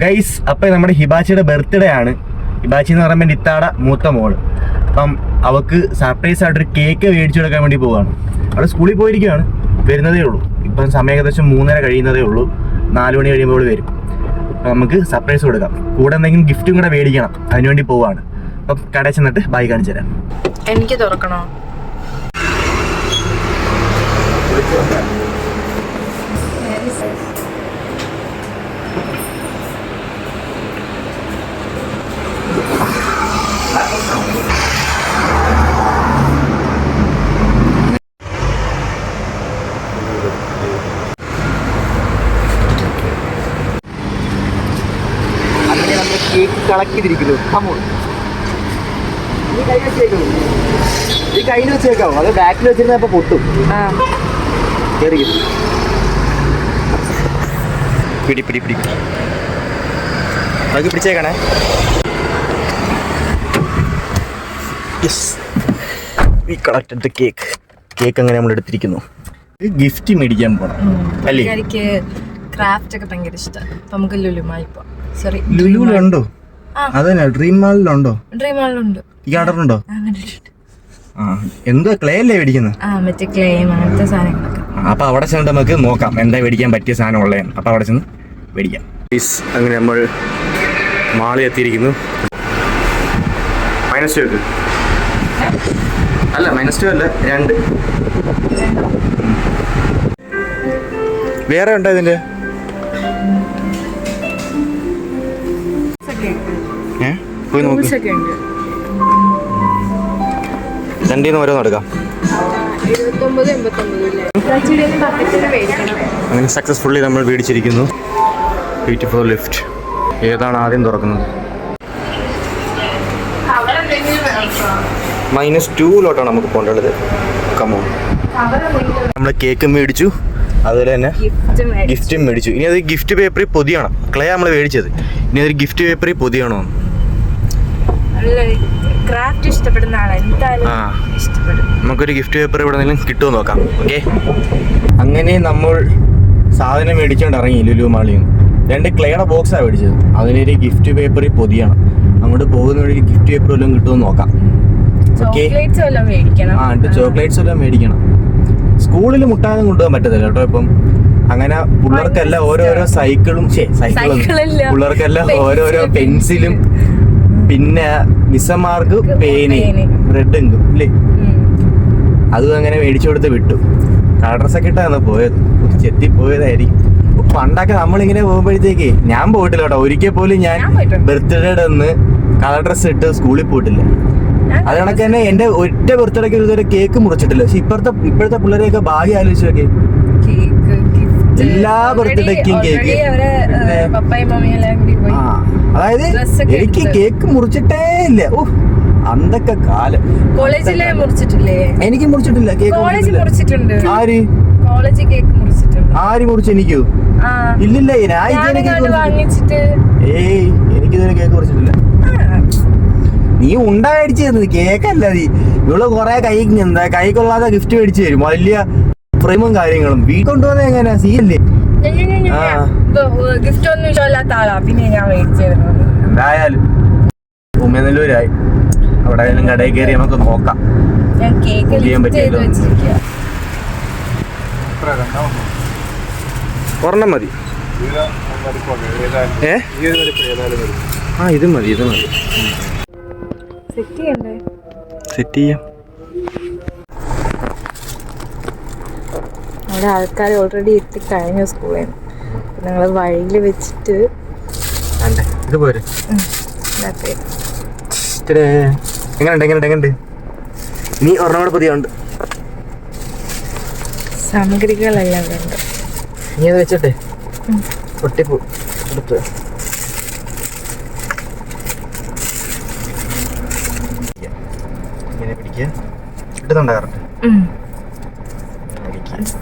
Guys, അപ്പം നമ്മുടെ ഹിബാച്ചിയുടെ birthday ആണ്. ഹിബാച്ചി എന്ന് പറയുമ്പോൾ ഇത്താടെ മൂത്ത മോള്. അപ്പം അവൾക്ക് സർപ്രൈസ് ആയിട്ടൊരു കേക്ക് മേടിച്ചു കൊടുക്കാൻ വേണ്ടി പോവുകയാണ്. അവിടെ സ്കൂളിൽ പോയിരിക്കുകയാണ്, വരുന്നതേ ഉള്ളൂ. ഇപ്പം സമയം ഏകദേശം 3:30 കഴിയുന്നതേ ഉള്ളൂ. 4 മണി കഴിയുമ്പോൾ വരും. അപ്പം നമുക്ക് സർപ്രൈസ് കൊടുക്കാം. കൂടെ എന്തെങ്കിലും ഗിഫ്റ്റും കൂടെ മേടിക്കണം, അതിനുവേണ്ടി പോവാണ്. അപ്പം കടയിൽ ചെന്നിട്ട് ബായി കാണിച്ചു തരാം. എനിക്ക് തുറക്കണോ? കേക്ക് കളക്ട് ചെയ്തിരിക്കുന്നു. ഈ കയ്യിൽ വെച്ചേക്കാവും, അത് ബാക്കിൽ വെച്ചിരുന്ന അപ്പൊ പൊട്ടും. പിടി പിടി പിടി അത് പിടിച്ചേക്കണേ. കേക്ക് അങ്ങനെ നമ്മൾ എടുത്തിരിക്കുന്നു. ഗിഫ്റ്റ് മേടിക്കാൻ പോണം അല്ലേ? എനിക്ക് ക്രാഫ്റ്റ് ഒക്കെ ഭയങ്കര ഇഷ്ടമാണ്. നമുക്ക് ലുലുമായി പോവാം. ലുലുലുണ്ടോ? അതന്നെ ഡ്രീം മാളിലുണ്ടോ? ഡ്രീം മാളിലുണ്ട്. ഈ ഓർഡറുണ്ടോ? എന്തോ ക്ലേ അല്ലേ മേടിക്കുന്നത്? മറ്റേ ക്ലേ അങ്ങനത്തെ സാധനങ്ങളൊക്കെ. അപ്പൊ അവിടെ ചെന്നിട്ട് നമുക്ക് നോക്കാം എന്താ മേടിക്കാൻ പറ്റിയ സാധനം ഉള്ളതെന്ന്. അപ്പൊ അവിടെ ചെന്ന് മേടിക്കാം. അങ്ങനെ നമ്മൾ മാളിൽ എത്തിയിരിക്കുന്നു. -2 അല്ല, -2 അല്ല, 2. വേറെ ഉണ്ടോ ഇതിന്റെ? പോയി നോക്ക്. 2 ഓരോന്ന് എടുക്കാം. അങ്ങനെ സക്സസ്ഫുള്ളി നമ്മൾ മേടിച്ചിരിക്കുന്നു. Beautiful lift. ഏതാണ് ആദ്യം തുറക്കുന്നത്? -2 നമുക്ക് പോകേണ്ടത്. കമോ, നമ്മൾ കേക്കും മേടിച്ചു, അതുപോലെ തന്നെ ഗിഫ്റ്റും മേടിച്ചു. ഇനി അത് ഗിഫ്റ്റ് പേപ്പറിൽ പൊതിയണം. ക്ലേ നമ്മൾ മേടിച്ചത്, ഇനി അതൊരു ഗിഫ്റ്റ് പേപ്പറിൽ പൊതിയണോ? ക്രാഫ്റ്റ് ഇഷ്ടപ്പെടുന്ന നമുക്കൊരു ഗിഫ്റ്റ് പേപ്പർ ഇവിടെ നിന്നും കിട്ടുമോ നോക്കാം. ഓക്കെ, അങ്ങനെ നമ്മൾ സാധനം മേടിച്ചോണ്ട് ഇറങ്ങി ലുലു മാളിൽ നിന്ന്. 2 ക്ലേയുടെ ബോക്സാണ് മേടിച്ചത്, അതിനൊരു ഗിഫ്റ്റ് പേപ്പറിൽ പൊതിയണം. അങ്ങോട്ട് പോകുന്ന വഴി ഗിഫ്റ്റ് പേപ്പർ വല്ലതും കിട്ടുമോ നോക്കാം. ഓക്കെ, ചോക്ലേറ്റ്സ് എല്ലാം മേടിക്കണം. സ്കൂളിൽ മുട്ടാനും കൊണ്ടുപോകാൻ പറ്റത്തില്ല കേട്ടോ ഇപ്പം. അങ്ങനെ പിള്ളേർക്കെല്ലാം ഓരോരോ സൈക്കിളും പിള്ളേർക്കെല്ലാം ഓരോരോ പെൻസിലും, പിന്നെ മിസ്സന്മാർക്ക് പേനയും റെഡ് ഇങ്കും ഇല്ലേ, അതും അങ്ങനെ മേടിച്ചു കൊടുത്ത് വിട്ടു. കളർ ഡ്രസ്സൊക്കെ ഇട്ടാണ് പോയത്. ചെത്തിപ്പോയതായിരിക്കും. പണ്ടൊക്കെ നമ്മളിങ്ങനെ പോകുമ്പോഴത്തേക്ക്, ഞാൻ പോയിട്ടില്ല കേട്ടോ ഒരിക്കൽ പോലും. ഞാൻ ബർത്ത്ഡേയുടെ ഒന്ന് കളർ ഡ്രസ്സ് ഇട്ട് സ്കൂളിൽ പോയിട്ടില്ല. അത് കണക്ക് തന്നെ എന്റെ ഒറ്റ ബർത്ത്ഡേക്ക് ഇതുവരെ കേക്ക് മുറിച്ചിട്ടില്ല. പക്ഷെ ഇപ്പോഴത്തെ പിള്ളേരെയൊക്കെ ഭാഗ്യം ആലോചിച്ച് നോക്കി, എല്ലാ ബർത്ത്ഡേക്കും കേക്ക്. അതായത് എനിക്ക് കേക്ക് മുറിച്ചിട്ടേ ഇല്ല. അന്തൊക്കെ കാലം. കോളേജിലെ മുറിച്ചിട്ടില്ലേ? എനിക്ക് മുറിച്ചിട്ടില്ല കേക്ക്. ആര് മുറിച്ചു? എനിക്കോ? ഇല്ലില്ല, ഏയ് എനിക്കിതുവരെ കേക്ക് മുറിച്ചിട്ടില്ല. നീ ഉണ്ടാടിച്ചു തരുന്നത് കേക്കല്ല. നീ ഇവള് കൊറേ കൈ കൊള്ളാതെ ഗിഫ്റ്റ് മേടിച്ചു തരും, വലിയ ഫ്രെയിമും കാര്യങ്ങളും. വീട്ടിൽ കൊണ്ടുവന്ന എങ്ങനെയാ? സീയല്ലേ? ഗിഫ്റ്റ് ഒന്നും ഇഷ്ടമല്ലാത്ത ആളാ. പിന്നെ ഞാൻ മേടിച്ചിരുന്നത് എന്തായാലും ഉമ്മനെല്ലൂരായി. അവിടെ കടയിൽ കയറി നമുക്ക് നോക്കാം. ഞാൻ കേക്ക് ഒരെണ്ണം മതി. ഇത് മതി. സെറ്റ് ചെയ്യാം. അവിടെ ആൾക്കാർ ഓൾറെഡി എത്തിക്കഴിഞ്ഞു സ്കൂളിൽ നിന്ന്. ഞങ്ങൾ വഴിയിൽ വെച്ചിട്ട് ഇത് പോരെ. എങ്ങനെയുണ്ട്? ഇനി ഒരെണ്ണം കൂടെ പുതിയുണ്ട്. സാമഗ്രികളെല്ലാം ഉണ്ട്. നീ അത് വെച്ചിട്ടെ പൊട്ടിപ്പോ എടുത്ത്. ഇങ്ങനെ പിടിക്കുക. ഇടുന്നുണ്ടോ കറക്റ്റ്?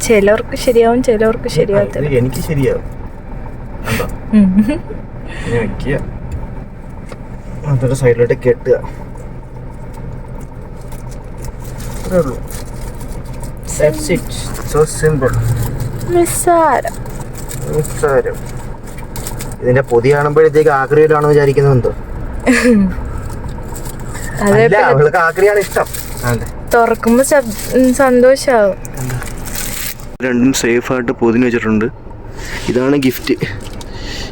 ചിലവർക്ക് ശരിയാവും, ചിലവർക്ക് ശരിയാവത്തില്ല. എനിക്ക് ശരിയാവും. വെക്കുക, അതൊരു സൈഡിലോട്ട് കെട്ടുക. അത്രേ ഉള്ളൂ. That's it. So simple. നിസ്സാരം. ഇതിന്റെ പൊതി കാണുമ്പോഴത്തേക്ക് ആക്രിയിലാണെന്ന് വിചാരിക്കുന്നത് എന്തോ. അവൾക്ക് ആക്രിയാണ് ഇഷ്ടം. തുറക്കുമ്പോ സന്തോഷാവും. രണ്ടും സേഫായിട്ട് പൊതിഞ്ഞ് വെച്ചിട്ടുണ്ട്. ഇതാണ് ഗിഫ്റ്റ്.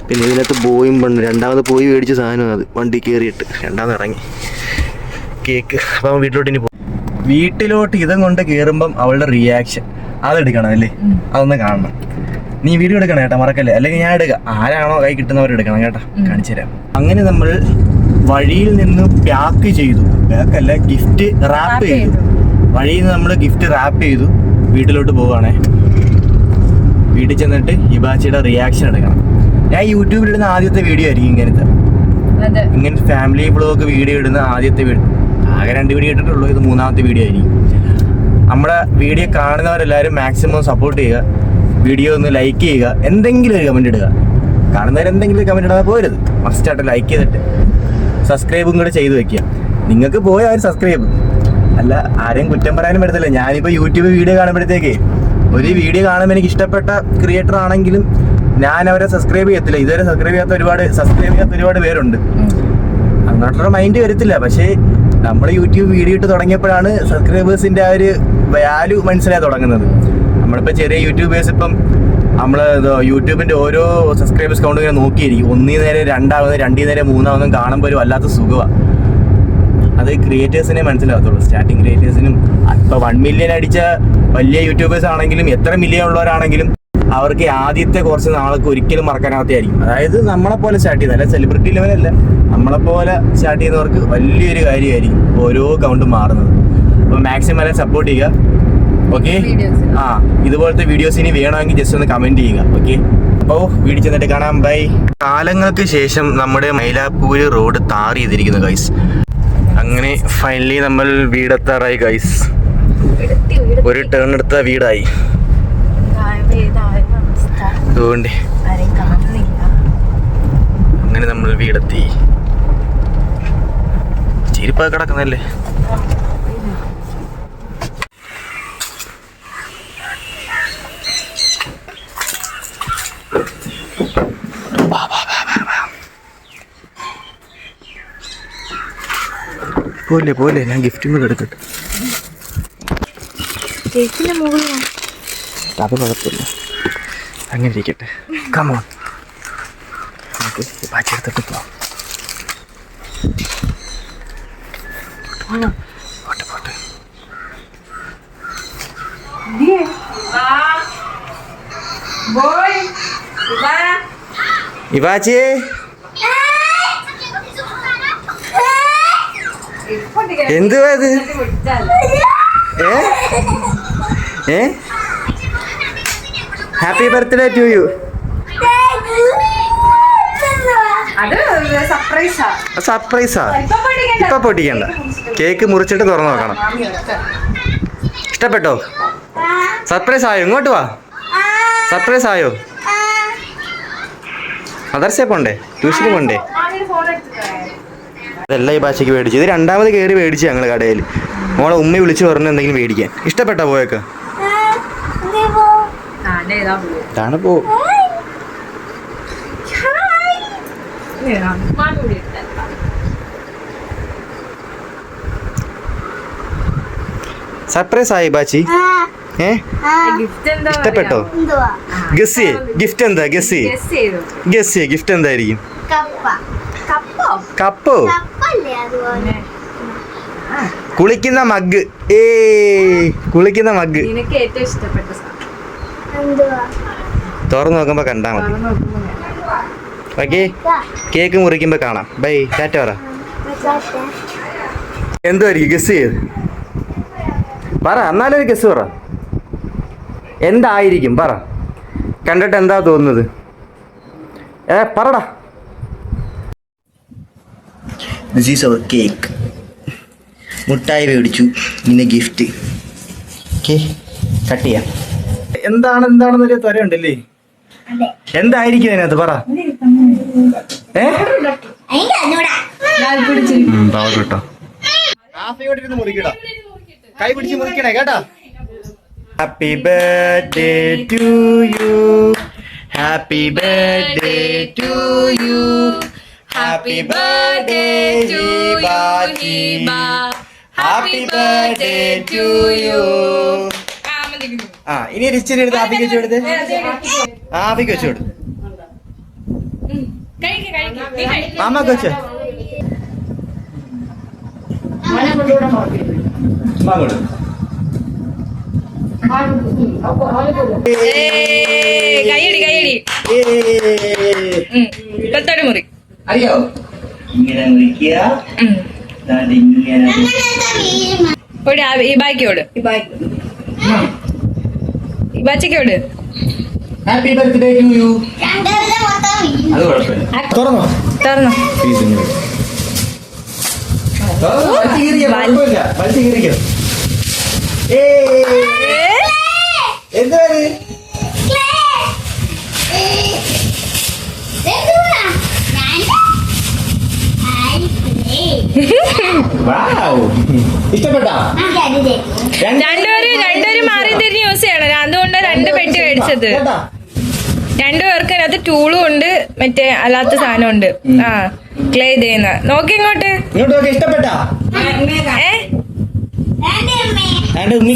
പിന്നെ ഇതിനകത്ത് ബോയും പണ്ട് രണ്ടാമത് പോയി മേടിച്ച സാധനം അത് വണ്ടി കയറിയിട്ട് രണ്ടാമത് ഇറങ്ങി കേക്ക്. അപ്പം വീട്ടിലോട്ട് ഇനി പോകും. വീട്ടിലോട്ട് ഇതും കൊണ്ട് കയറുമ്പം അവളുടെ റിയാക്ഷൻ അതെടുക്കണം അല്ലേ? അതൊന്ന് കാണണം. നീ വീഡിയോ എടുക്കണം കേട്ടോ, മറക്കല്ലേ. അല്ലെങ്കിൽ ഞാൻ എടുക്കാം. ആരാണോ കൈ കിട്ടുന്നവരെടുക്കണം കേട്ടോ, കാണിച്ചു തരാം. അങ്ങനെ നമ്മൾ വഴിയിൽ നിന്ന് പാക്ക് ചെയ്തു. പാക്കല്ല, ഗിഫ്റ്റ് റാപ്പ് ചെയ്തു. വഴിയിൽ നിന്ന് നമ്മൾ ഗിഫ്റ്റ് റാപ്പ് ചെയ്തു. വീട്ടിലോട്ട് പോവുകയാണേ. വീട്ടിൽ ചെന്നിട്ട് ഹിബാച്ചിയുടെ റിയാക്ഷൻ എടുക്കണം. ഞാൻ യൂട്യൂബിലിടുന്ന ആദ്യത്തെ വീഡിയോ ആയിരിക്കും ഇങ്ങനത്തെ ഫാമിലി വ്ളോഗ് വീഡിയോ ഇടുന്ന ആദ്യത്തെ വീഡിയോ. ആകെ 2 വീഡിയോ ഇട്ടിട്ടുള്ളൂ, ഇത് 3ാമത്തെ വീഡിയോ ആയിരിക്കും. നമ്മുടെ വീഡിയോ കാണുന്നവരെല്ലാവരും മാക്സിമം സപ്പോർട്ട് ചെയ്യുക. വീഡിയോ ഒന്ന് ലൈക്ക് ചെയ്യുക, എന്തെങ്കിലും ഒരു കമൻറ്റ് ഇടുക. കാണുന്നവർ എന്തെങ്കിലും കമൻറ്റ് ഇടാതെ പോരുത്. മസ്റ്റായിട്ട് ലൈക്ക് ചെയ്തിട്ട് സബ്സ്ക്രൈബും കൂടെ ചെയ്ത് വെക്കുക. നിങ്ങൾക്ക് പോയ ആ ഒരു സബ്സ്ക്രൈബ് അല്ല, ആരെയും കുറ്റം പറയാനും പറ്റത്തില്ല. ഞാനിപ്പോൾ യൂട്യൂബ് വീഡിയോ കാണുമ്പോഴത്തേക്ക് ഒരു വീഡിയോ കാണുമ്പോൾ എനിക്ക് ഇഷ്ടപ്പെട്ട ക്രിയേറ്റർ ആണെങ്കിലും ഞാൻ അവരെ സബ്സ്ക്രൈബ് ചെയ്യത്തില്ല. ഇതുവരെ സബ്സ്ക്രൈബ് ചെയ്യാത്ത ഒരുപാട് പേരുണ്ട്. അങ്ങോട്ടുള്ള മൈൻഡ് വരത്തില്ല. പക്ഷേ നമ്മൾ യൂട്യൂബ് വീഡിയോ ഇട്ട് തുടങ്ങിയപ്പോഴാണ് സബ്സ്ക്രൈബേഴ്സിൻ്റെ ആ ഒരു വാല്യൂ മനസ്സിലായി തുടങ്ങുന്നത്. നമ്മളിപ്പോൾ ചെറിയ യൂട്യൂബേഴ്സ് ഇപ്പം നമ്മൾ യൂട്യൂബിൻ്റെ ഓരോ സബ്സ്ക്രൈബേഴ്സ് കൗണ്ട് ഇങ്ങനെ നോക്കിയിരിക്കും. 1 നേരെ 2 ആവുന്നത്, 2 നേരെ 3 ആവുന്നതും കാണുമ്പോൾ ഒരു വല്ലാത്ത സുഖമാണ്. അത് ക്രിയേറ്റേഴ്സിനെ മനസ്സിലാകത്തുള്ളൂ. സ്റ്റാർട്ടിങ് ക്രിയേറ്റേഴ്സിനും ഇപ്പോൾ 1 മില്യൺ അടിച്ച വലിയ യൂട്യൂബേഴ്സ് ആണെങ്കിലും എത്ര മില്യൺ ഉള്ളവരാണെങ്കിലും അവർക്ക് ആദ്യത്തെ കുറച്ച് നാൾക്ക് ഒരിക്കലും മറക്കാനാകത്തായിരിക്കും. അതായത് നമ്മളെപ്പോലെ സ്റ്റാർട്ട് ചെയ്യുന്നത്, അല്ല സെലിബ്രിറ്റി ലെവലല്ല, നമ്മളെപ്പോലെ സ്റ്റാർട്ട് ചെയ്യുന്നവർക്ക് വലിയൊരു കാര്യമായിരിക്കും ഓരോ കൗണ്ടും മാറുന്നത്. അപ്പോൾ മാക്സിമം എല്ലാം സപ്പോർട്ട് ചെയ്യുക. ഓക്കെ, ഇതുപോലത്തെ വീഡിയോസ് ഇനി വേണമെങ്കിൽ ജസ്റ്റ് ഒന്ന് കമൻറ്റ് ചെയ്യുക. ഓക്കെ, അപ്പോൾ വീഡിയോ ചെന്നിട്ട് കാണാം. ബൈ. കാലങ്ങൾക്ക് ശേഷം നമ്മുടെ മൈലാപ്പൂര് റോഡ് ടാർ ചെയ്തിരിക്കുന്നു ഗൈസ്. അങ്ങനെ ഫൈനലി നമ്മൾ വീടെത്താറായി ഗൈസ്. ഒരു ടേൺ എടുത്ത വീടായി. അതുകൊണ്ട് അങ്ങനെ നമ്മൾ വീടെത്തി. ചെരുപ്പൊക്കെ കിടക്കുന്നല്ലേ. പോലെ ഞാൻ ഗിഫ്റ്റും കൂടെ എടുക്കട്ടെ. അത് കുഴപ്പമില്ല, അങ്ങനെ ഇരിക്കട്ടെ. കമോൺ, നമുക്ക് പാച്ചെടുത്തിട്ട് പോവാം. പോട്ടെ. ഇവാച്ചിയെ എന്തുവാ ഇത്? Happy birthday to you. സർപ്രൈസാ? ഇപ്പൊ പൊട്ടിക്കണ്ട, കേക്ക് മുറിച്ചിട്ട് തുറന്നു നോക്കണം. ഇഷ്ടപ്പെട്ടോ? സർപ്രൈസ് ആയോ? ഇങ്ങോട്ട് വാ. സർപ്രൈസ് ആയോ? മദർസേ പോണ്ടേ? ട്യൂഷന് പോണ്ടേ? അതല്ല ഈ ഭാഷയ്ക്ക് മേടിച്ചു. ഇത് 2ാമത് കയറി മേടിച്ചു ഞങ്ങൾ കടയിൽ. മോളെ ഉമ്മ വിളിച്ച് പറഞ്ഞു എന്തെങ്കിലും മേടിക്കാൻ. ഇഷ്ടപ്പെട്ടോ പോയൊക്കെ? താണ് പോ. സർപ്രൈസ് ആയി ബാച്ചി. ഇഷ്ടപ്പെട്ടോ? ഗസ് ചെയ്യ്, ഗിഫ്റ്റ് എന്താ? ഗസ് ചെയ്യ്, ഗിഫ്റ്റ് എന്തായിരിക്കും? കപ്പോ? കുളിക്കുന്ന മഗ്. കുളിക്കുന്ന മഗ്. തുറന്നു നോക്കുമ്പോ കണ്ടാ മതി. ഓക്കെ, കേക്ക് മുറിക്കുമ്പോ കാണാം. ബൈ, ടാറ്റ പറ. എന്തായിരിക്കും? ഗസ് ചെയ്ത് പറ. എന്നാലും ഒരു ഗസ് പറ. എന്തായിരിക്കും പറ. കണ്ടിട്ട് എന്താ തോന്നുന്നത്? പറടാ. This is our cake. മുട്ടായി മേടിച്ചു, പിന്നെ ഗിഫ്റ്റ്. ഓക്കെ, കട്ട് ചെയ്യാം. എന്താണെന്നൊരു ത്വരയുണ്ടല്ലേ? എന്തായിരിക്കും അതിനകത്ത് പറ. കേട്ടോ, മുറിക്കടാ, കൈ പിടിച്ച് മുറിക്കണേ കേട്ടാ. Happy birthday to you, happy birthday to you. Happy birthday Hiba. Happy birthday to you. ആ ഇനി റിച്ചിന് എടുത്ത് ആപ്പിക്ക് വെച്ചു കൊടുത്ത്. ആപ്പിക്ക് വെച്ചു കൊടുത്ത്. മാമക്ക് വെച്ചോ. കൈയടി കൈയടി പത്തോടെ മുറി. അറിയോ ഇങ്ങനെ മുറിക്കുക. ഈ ബാക്കിയോട് ഈ ബാച്ചക്കോട്. Happy birthday to you. അത് കുഴപ്പമില്ല. തുറന്നോ തുറന്നോ. എന്താണ് ഇഷ്ടപ്പെട്ടാ? രണ്ടുപേരും മാറി തിരിഞ്ഞ് യൂസ് ചെയ്യണം. അതുകൊണ്ട് 2 പെട്ടി മേടിച്ചത്. 2 പേർക്ക് അതിനകത്ത് ടൂളും ഉണ്ട്, മറ്റേ അല്ലാത്ത സാധനം ഉണ്ട്. ആ ക്ലേ ചെയ്യുന്ന. നോക്കി ഇങ്ങോട്ട്. ഇഷ്ടപ്പെട്ടാ?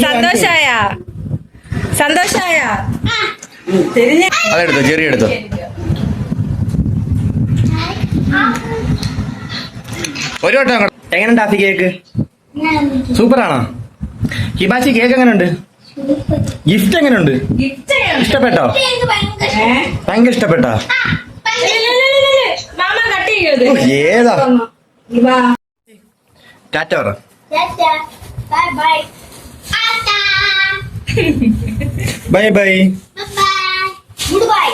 സന്തോഷായ സന്തോഷായ. അതെടുത്തോ, ചെറിയ എടുത്തോ. ഒരു വട്ടം എങ്ങനെ ടാഫി കേക്ക്? സൂപ്പറാണോ? ഹിബാച്ചി കേക്ക് എങ്ങനെയുണ്ട്? ഗിഫ്റ്റ് എങ്ങനെയുണ്ട്? ഇഷ്ടപ്പെട്ടോ? ഭയങ്കര ഇഷ്ടപ്പെട്ടോ? ഏതാ? ടാറ്റ പറ. Bye bye. Goodbye.